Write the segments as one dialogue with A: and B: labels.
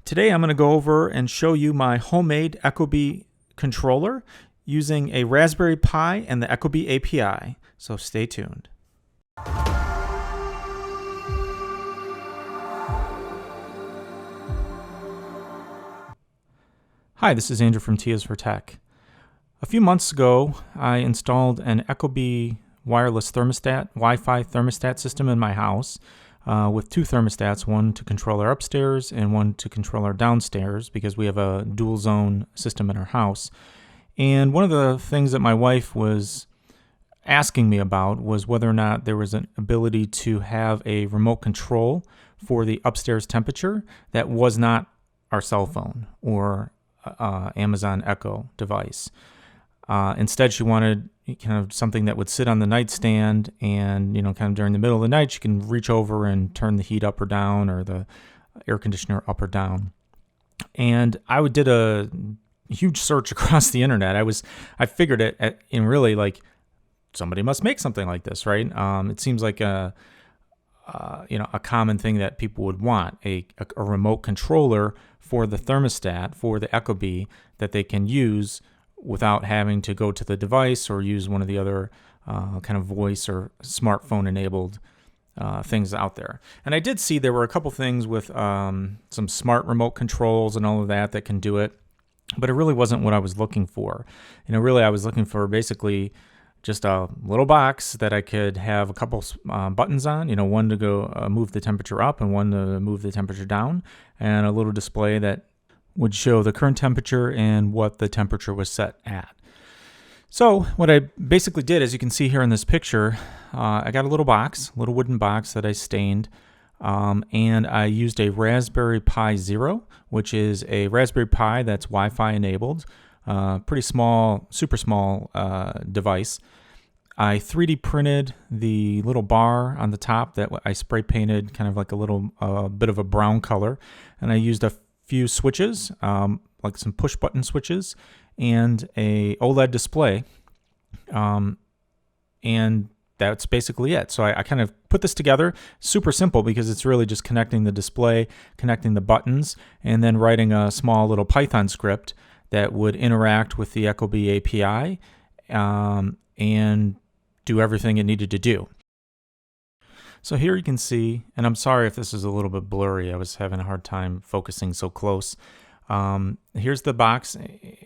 A: Today I'm going to go over and show you my homemade Ecobee controller using a Raspberry Pi and the Ecobee API, so stay tuned. Hi, this is Andrew from T is for Tech. A few months ago I installed an Ecobee wireless thermostat, Wi-Fi thermostat system in my house. With two thermostats, one to control our upstairs and one to control our downstairs because we have a dual zone system in our house. And one of the things that my wife was asking me about was whether or not there was an ability to have a remote control for the upstairs temperature that was not our cell phone or Amazon Echo device. Instead, she wanted kind of something that would sit on the nightstand, and kind of during the middle of the night, she can reach over and turn the heat up or down, or the air conditioner up or down. And I did a huge search across the internet. I figured it, and really, like, somebody must make something like this, right? It seems like a common thing that people would want, a remote controller for the thermostat, for the Ecobee, that they can use without having to go to the device or use one of the other kind of voice or smartphone enabled things out there. And I did see there were a couple things with some smart remote controls and all of that can do it, but it really wasn't what I was looking for. Really I was looking for basically just a little box that I could have a couple buttons on, one to go move the temperature up and one to move the temperature down, and a little display that would show the current temperature and what the temperature was set at. So what I basically did, as you can see here in this picture, I got a little wooden box that I stained, and I used a Raspberry Pi Zero, which is a Raspberry Pi that's Wi-Fi enabled, pretty small, super small device. I 3D printed the little bar on the top that I spray painted kind of like a little bit of a brown color, and I used a few switches, like some push button switches, and a OLED display, and that's basically it. So I kind of put this together, super simple because it's really just connecting the display, connecting the buttons, and then writing a small little Python script that would interact with the Ecobee API and do everything it needed to do. So here you can see, and I'm sorry if this is a little bit blurry, I was having a hard time focusing so close. Here's the box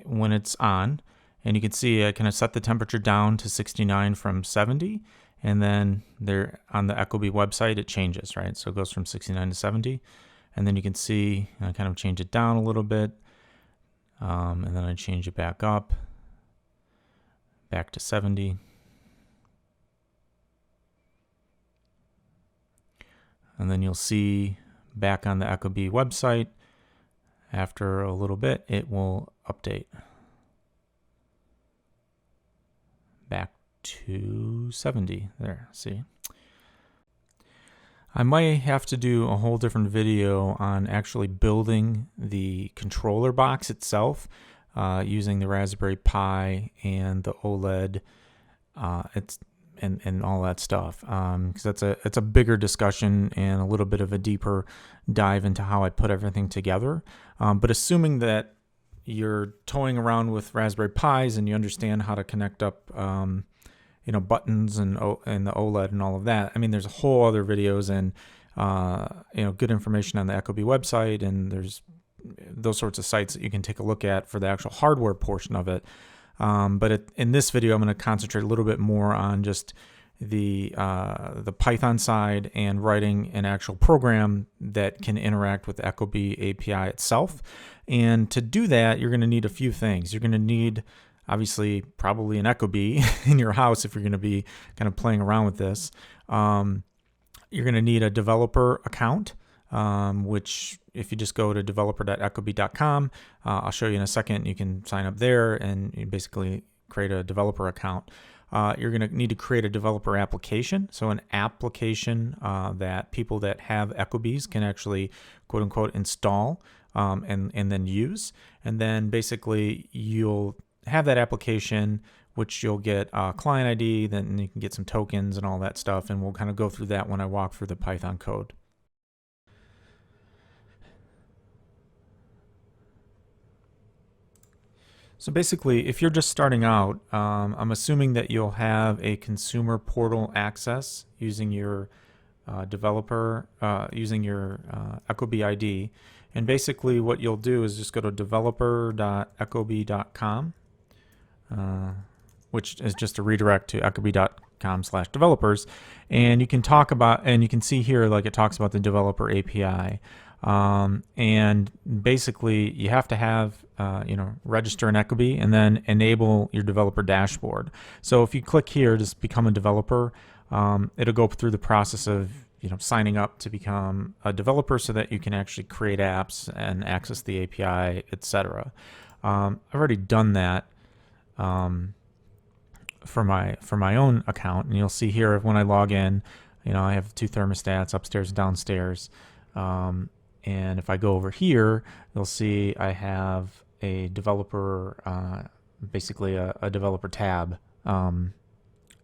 A: when it's on, and you can see I kind of set the temperature down to 69 from 70, and then there on the Ecobee website it changes, right? So it goes from 69 to 70, and then you can see I kind of change it down a little bit, and then I change it back up, back to 70. And then you'll see back on the Ecobee website, after a little bit, it will update back to 70 there, see? I might have to do a whole different video on actually building the controller box itself using the Raspberry Pi and the OLED. And all that stuff, because it's a bigger discussion and a little bit of a deeper dive into how I put everything together. But assuming that you're toying around with Raspberry Pis and you understand how to connect up, buttons and the OLED and all of that. I mean, there's a whole other videos and good information on the Ecobee website, and there's those sorts of sites that you can take a look at for the actual hardware portion of it. But in this video, I'm going to concentrate a little bit more on just the Python side and writing an actual program that can interact with the Ecobee API itself. And to do that, you're going to need a few things. You're going to need, obviously, probably an Ecobee in your house if you're going to be kind of playing around with this. You're going to need a developer account, which if you just go to developer.ecobee.com, I'll show you in a second. You can sign up there and you basically create a developer account. You're going to need to create a developer application, so an application that people that have Ecobees can actually quote unquote install and then use. And then basically you'll have that application, which you'll get a client ID, then you can get some tokens and all that stuff, and we'll kind of go through that when I walk through the Python code. So basically, if you're just starting out, I'm assuming that you'll have a consumer portal access using your using your Ecobee ID. And basically what you'll do is just go to developer.ecobee.com, which is just a redirect to ecobee.com/developers. And you can talk about, and you can see here, like it talks about the developer API. And basically you have to have, register in Ecobee and then enable your developer dashboard. So if you click here, just become a developer, it'll go through the process of, signing up to become a developer so that you can actually create apps and access the API, etc. I've already done that, for my own account, and you'll see here when I log in, I have 2 thermostats, upstairs and downstairs. And if I go over here, you'll see I have a developer, basically a developer tab,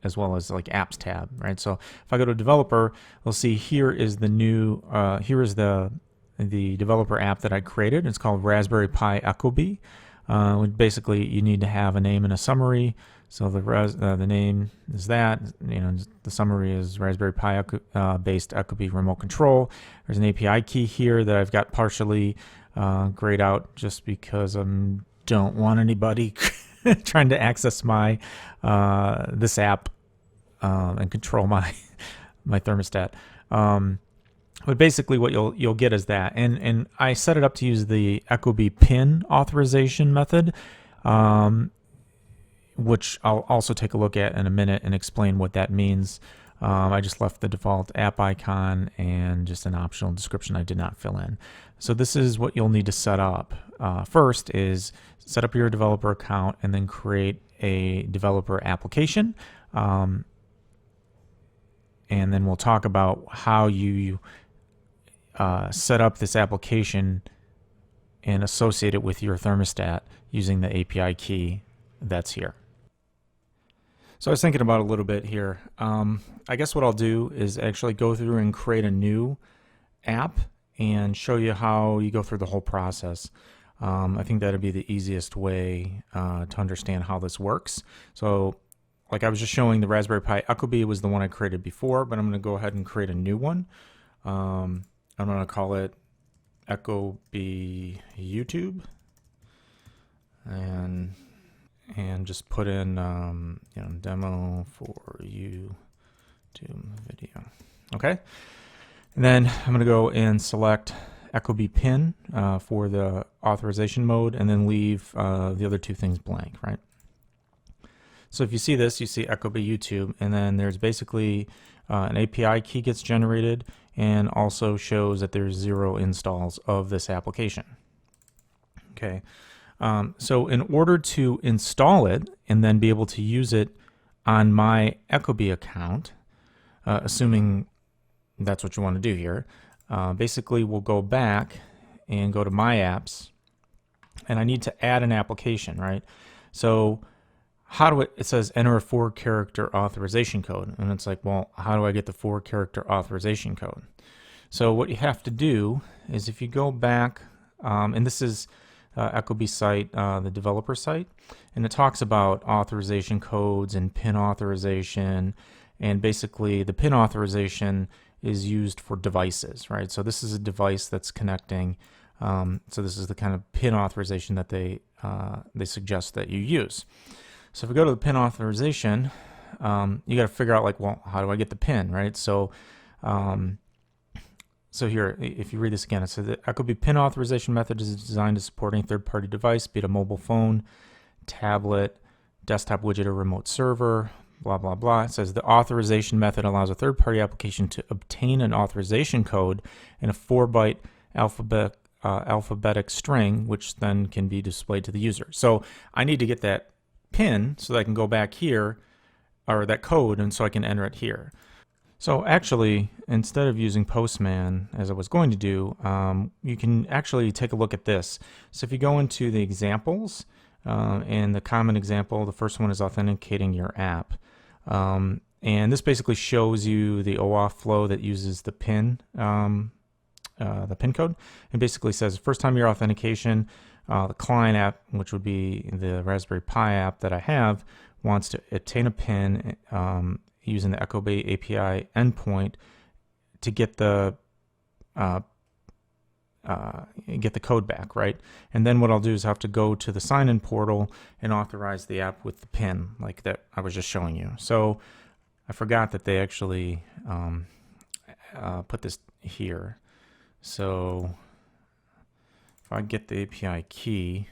A: as well as like apps tab, right? So if I go to developer, you'll see here is the new, here is the developer app that I created. It's called Raspberry Pi Ecobee. Basically, you need to have a name and a summary. So the name is that, the summary is Raspberry Pi based Ecobee remote control. There's an API key here that I've got partially grayed out just because I don't want anybody trying to access my this app and control my thermostat. But basically what you'll get is that, and I set it up to use the Ecobee pin authorization method, which I'll also take a look at in a minute and explain what that means. I just left the default app icon and just an optional description I did not fill in. So this is what you'll need to set up. First is set up your developer account and then create a developer application. And then we'll talk about how you set up this application and associate it with your thermostat using the API key that's here. So I was thinking about it a little bit here. I guess what I'll do is actually go through and create a new app and show you how you go through the whole process. I think that'd be the easiest way to understand how this works. So like I was just showing, the Raspberry Pi Ecobee was the one I created before, but I'm going to go ahead and create a new one. I'm going to call it Ecobee YouTube, and just put in demo for YouTube video. Okay, and then I'm going to go and select Ecobee pin for the authorization mode, and then leave the other 2 things blank, right? So if you see this, you see Ecobee YouTube, and then there's basically an API key gets generated, and also shows that there's 0 installs of this application. Okay, so in order to install it and then be able to use it on my Ecobee account, assuming that's what you want to do here, basically we'll go back and go to My Apps, and I need to add an application, right? So how do it says enter a 4-character authorization code, and it's like, well, how do I get the 4-character authorization code? So what you have to do is, if you go back, and this is Ecobee site, the developer site, and it talks about authorization codes and pin authorization, and basically the pin authorization is used for devices, right? So this is a device that's connecting, so this is the kind of pin authorization that they suggest that you use. So if we go to the pin authorization, you got to figure out, like, well, how do I get the pin, right? So so here, if you read this again, it says the Ecobee pin authorization method is designed to support any third-party device, be it a mobile phone, tablet, desktop widget, or remote server, blah, blah, blah. It says the authorization method allows a third-party application to obtain an authorization code in a 4-byte alphabetic string, which then can be displayed to the user. So I need to get that pin so that I can go back here, or that code, and so I can enter it here. So actually, instead of using Postman as I was going to do, you can actually take a look at this. So if you go into the examples, and the common example, the first one is authenticating your app. And this basically shows you the OAuth flow that uses the pin code, and basically says first time your authentication, the client app, which would be the Raspberry Pi app that I have, wants to obtain a pin using the Ecobee API endpoint to get the code back, right? And then what I'll do is have to go to the sign-in portal and authorize the app with the pin, like that I was just showing you. So I forgot that they actually put this here. So if I get the API key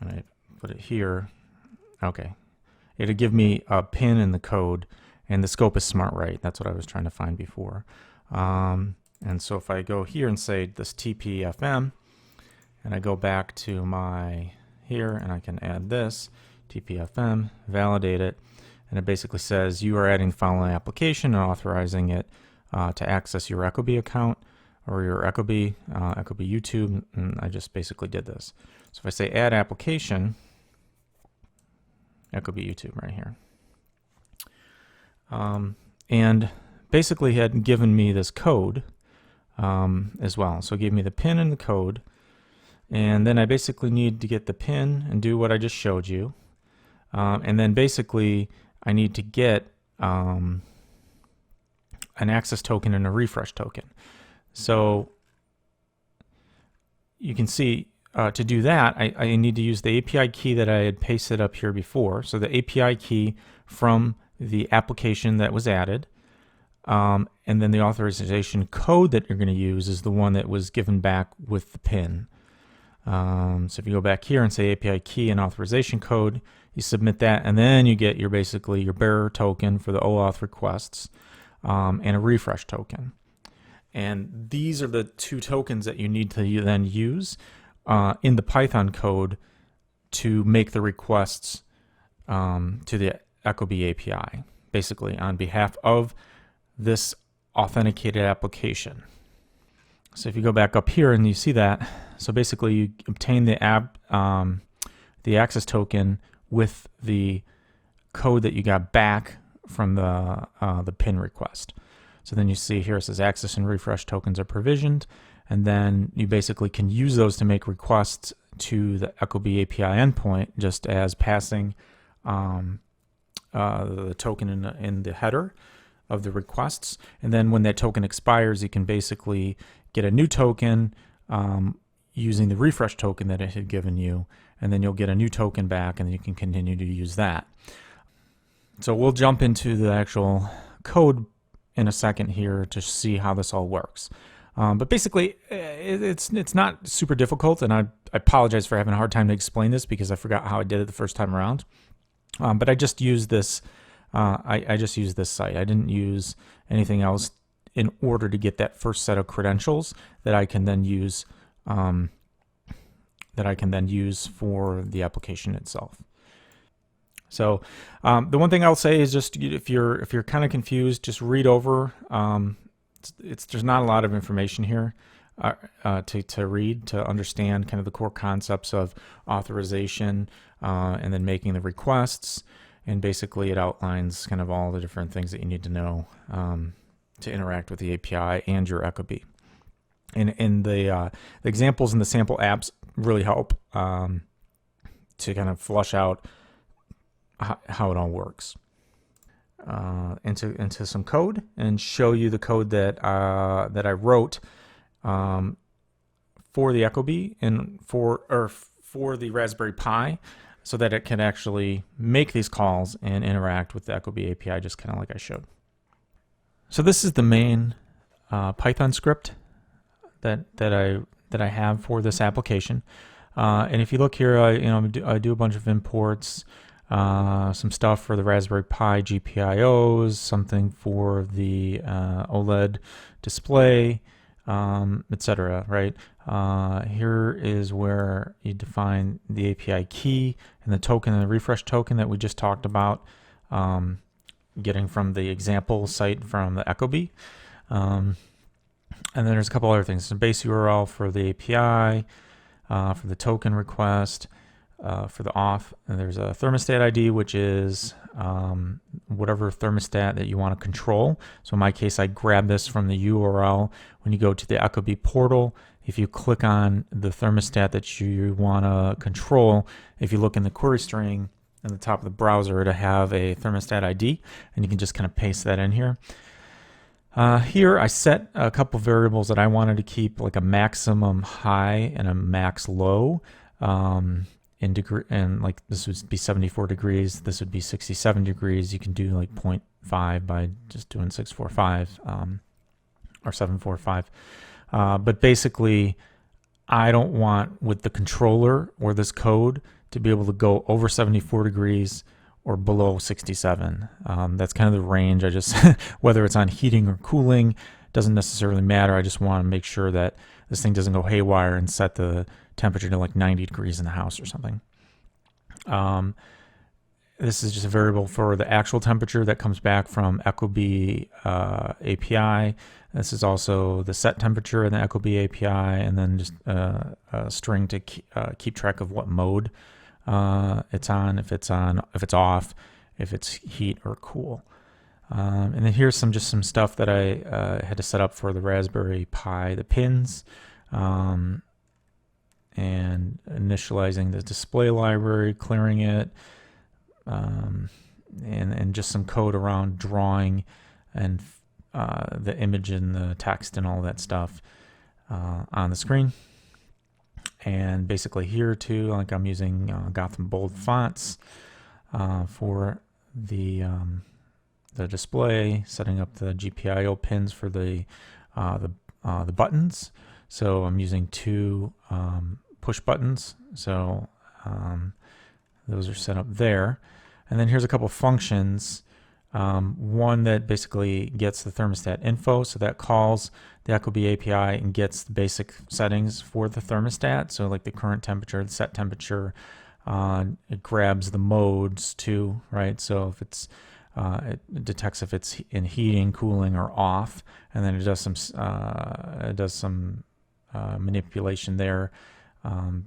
A: and I put it here, okay, it'll give me a pin in the code, and the scope is smart right. That's what I was trying to find before. And so if I go here and say this TPFM, and I go back to my here, and I can add this TPFM, validate it, and it basically says you are adding the following application and authorizing it to access your Ecobee account or your Ecobee YouTube, and I just basically did this. So if I say add application, Ecobee YouTube right here, and basically had given me this code as well. So it gave me the pin and the code, and then I basically need to get the pin and do what I just showed you, and then basically I need to get an access token and a refresh token. So you can see to do that, I need to use the API key that I had pasted up here before. So the API key from the application that was added, and then the authorization code that you're going to use is the one that was given back with the pin. So if you go back here and say API key and authorization code, you submit that, and then you get basically your bearer token for the OAuth requests, and a refresh token. And these are the two tokens that you need to then use in the Python code to make the requests to the Ecobee API, basically on behalf of this authenticated application. So if you go back up here and you see that, so basically you obtain the access token with the code that you got back from the pin request. So then you see here it says access and refresh tokens are provisioned, and then you basically can use those to make requests to the Ecobee API endpoint, just as passing the token in the header of the requests. And then when that token expires, you can basically get a new token using the refresh token that it had given you, and then you'll get a new token back, and you can continue to use that. So we'll jump into the actual code in a second here to see how this all works. But basically, it's not super difficult, and I apologize for having a hard time to explain this because I forgot how I did it the first time around. But I just used this. I just used this site. I didn't use anything else in order to get that first set of credentials that I can then use. For the application itself. So the one thing I'll say is just if you're kind of confused, just read over. There's not a lot of information here to read to understand kind of the core concepts of authorization and then making the requests, and basically it outlines kind of all the different things that you need to know to interact with the API and your Ecobee. And the examples and the sample apps really help to kind of flush out how it all works. Into some code and show you the code that I wrote for the Ecobee and for the Raspberry Pi, so that it can actually make these calls and interact with the Ecobee API, just kind of like I showed. So this is the main Python script that I have for this application, and if you look here, I do a bunch of imports, some stuff for the Raspberry Pi GPIOs, something for the OLED display, etc. Right here is where you define the API key and the token and the refresh token that we just talked about, getting from the example site from the Ecobee. And then there's a couple other things. So base URL for the API, for the token request, for the auth. And there's a thermostat ID, which is whatever thermostat that you want to control. So in my case, I grab this from the URL. When you go to the Ecobee portal, if you click on the thermostat that you want to control, if you look in the query string at the top of the browser, it'll have a thermostat ID, and you can just kind of paste that in here. Here I set a couple variables that I wanted to keep, like a maximum high and a max low. In degree, and like this would be 74 degrees, this would be 67 degrees. You can do like 0.5 by just doing 645 or 745. But basically, I don't want with the controller or this code to be able to go over 74 degrees or below 67. That's kind of the range. I just, whether it's on heating or cooling, doesn't necessarily matter. I just want to make sure that this thing doesn't go haywire and set the temperature to like 90 degrees in the house or something. This is just a variable for the actual temperature that comes back from Ecobee API. This is also the set temperature in the Ecobee API, and then just a string to keep track of what mode it's on, if it's off, if it's heat or cool. And then here's just some stuff that I had to set up for the Raspberry Pi, the pins, and initializing the display library, clearing it, and just some code around drawing and the image and the text and all that stuff on the screen. And basically here too, like I'm using Gotham bold fonts for the display, setting up the GPIO pins for the buttons. So I'm using two push buttons. So those are set up there. And then here's a couple functions. One that basically gets the thermostat info, so that calls the Ecobee API and gets the basic settings for the thermostat, so like the current temperature, the set temperature. It grabs the modes too, right? So if it's it detects if it's in heating, cooling, or off, and then it does some manipulation there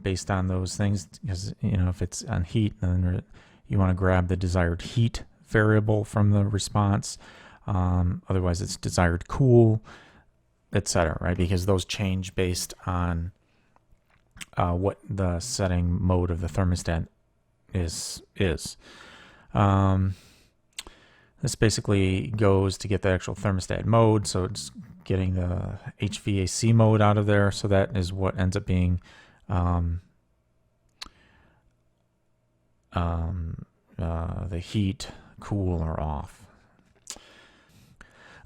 A: based on those things. Because if it's on heat, then you want to grab the desired heat variable from the response. Otherwise, it's desired cool, etc. Right? Because those change based on what the setting mode of the thermostat is. This basically goes to get the actual thermostat mode, so it's getting the HVAC mode out of there. So that is what ends up being the heat, cool, or off.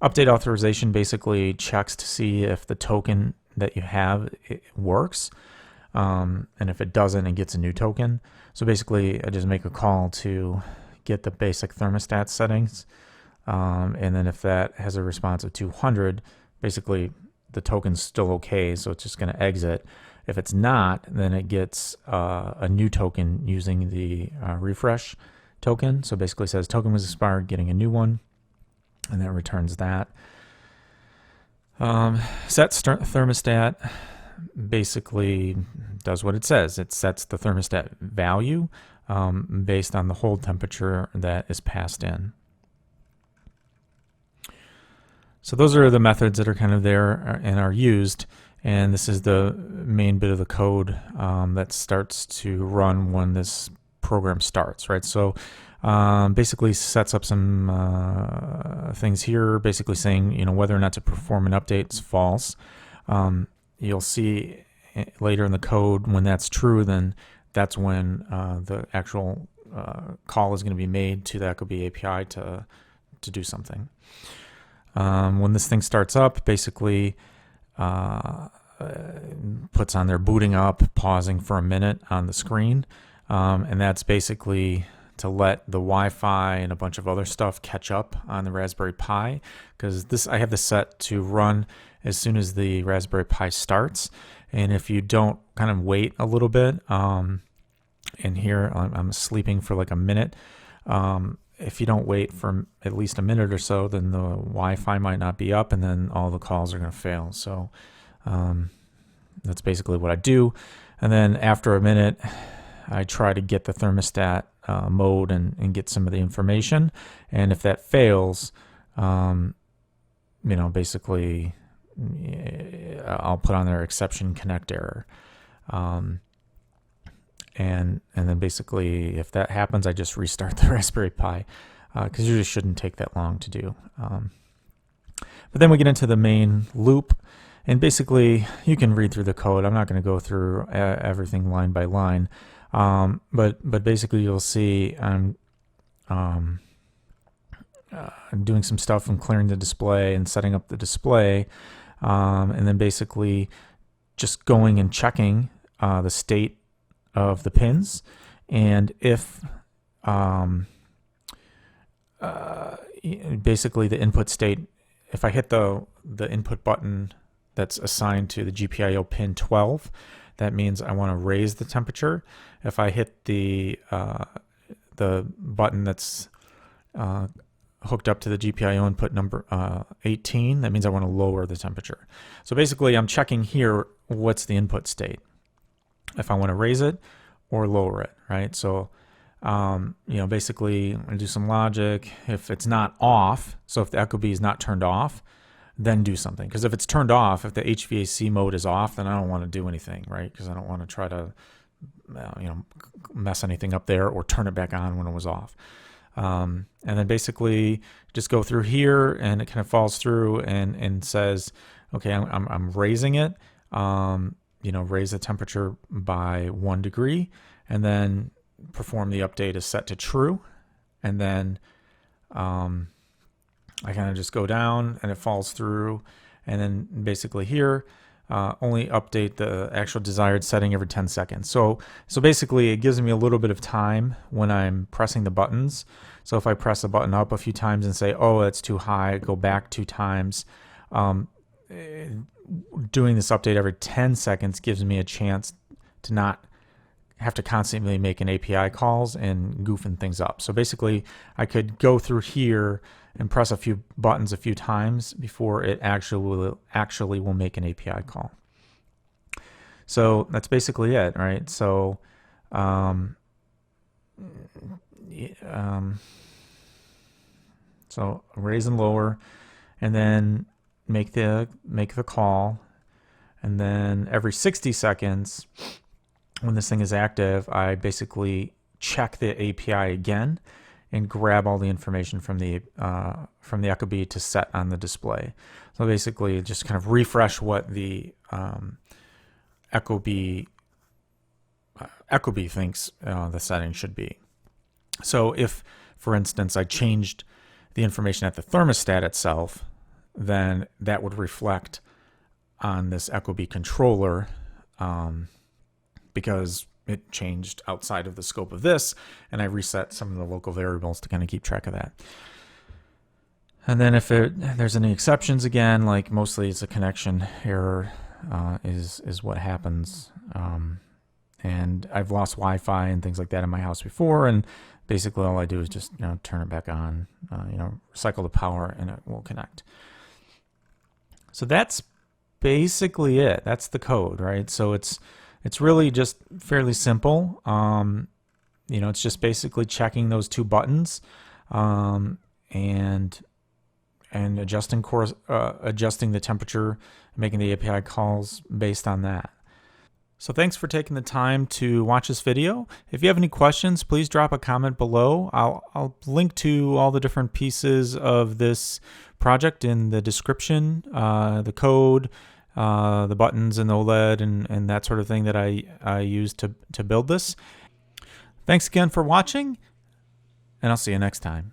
A: Update authorization basically checks to see if the token that you have works, and if it doesn't, it gets a new token. So basically, I just make a call to get the basic thermostat settings, and then if that has a response of 200, basically the token's still okay, so it's just going to exit. If it's not, then it gets a new token using the refresh token. So basically it says token was expired, getting a new one, and that returns that. Set thermostat basically does what it says. It sets the thermostat value based on the hold temperature that is passed in. So those are the methods that are kind of there and are used. And this is the main bit of the code that starts to run when this program starts, right? So basically sets up some things here, basically saying, whether or not to perform an update is false. You'll see later in the code when that's true, then that's when the actual call is going to be made to the Ecobee API to do something. When this thing starts up, basically puts on their booting up, pausing for a minute on the screen, and that's basically to let the Wi-Fi and a bunch of other stuff catch up on the Raspberry Pi, because I have this set to run as soon as the Raspberry Pi starts. And if you don't kind of wait a little bit, and here I'm sleeping for like a minute, if you don't wait for at least a minute or so, then the Wi-Fi might not be up, and then all the calls are going to fail. So that's basically what I do. And then after a minute, I try to get the thermostat mode and get some of the information. And if that fails, basically I'll put on there exception connect error. And then basically if that happens, I just restart the Raspberry Pi, because usually shouldn't take that long to do. But then we get into the main loop, and basically you can read through the code. I'm not going to go through everything line by line, but basically you'll see I'm doing some stuff and clearing the display and setting up the display, and then basically just going and checking the state of the pins, and if basically the input state, if I hit the input button that's assigned to the GPIO pin 12, that means I want to raise the temperature. If I hit the button that's hooked up to the GPIO input number 18, that means I want to lower the temperature. So basically I'm checking here what's the input state, if I want to raise it or lower it, right? So basically I do some logic. If it's not off, so if the Ecobee is not turned off, then do something. Because if it's turned off, if the HVAC mode is off, then I don't want to do anything, right? Because I don't want to try to mess anything up there or turn it back on when it was off. And then basically just go through here, and it kind of falls through and says, okay, I'm raising it. Raise the temperature by 1 degree, and then perform the update as set to true. And then I kind of just go down and it falls through. And then basically here, only update the actual desired setting every 10 seconds. So basically it gives me a little bit of time when I'm pressing the buttons. So if I press the button up a few times and say, oh, that's too high, go back 2 times. Doing this update every 10 seconds gives me a chance to not have to constantly make an API calls and goofing things up. So basically I could go through here and press a few buttons a few times before it actually will make an API call. So that's basically it, right? So so raise and lower, and then make the call, and then every 60 seconds when this thing is active, I basically check the API again and grab all the information from the Ecobee to set on the display. So basically just kind of refresh what the Ecobee thinks the setting should be. So if, for instance, I changed the information at the thermostat itself, then that would reflect on this Ecobee controller, because it changed outside of the scope of this, and I reset some of the local variables to kind of keep track of that. And then if there's any exceptions, again, like mostly it's a connection error is what happens. And I've lost Wi-Fi and things like that in my house before, and basically all I do is just turn it back on, recycle the power, and it will connect. So that's basically it. That's the code, right? So it's really just fairly simple. It's just basically checking those 2 buttons, and adjusting the temperature, making the API calls based on that. So thanks for taking the time to watch this video. If you have any questions, please drop a comment below. I'll link to all the different pieces of this project in the description, the code, the buttons and the OLED and that sort of thing that I used to build this. Thanks again for watching, and I'll see you next time.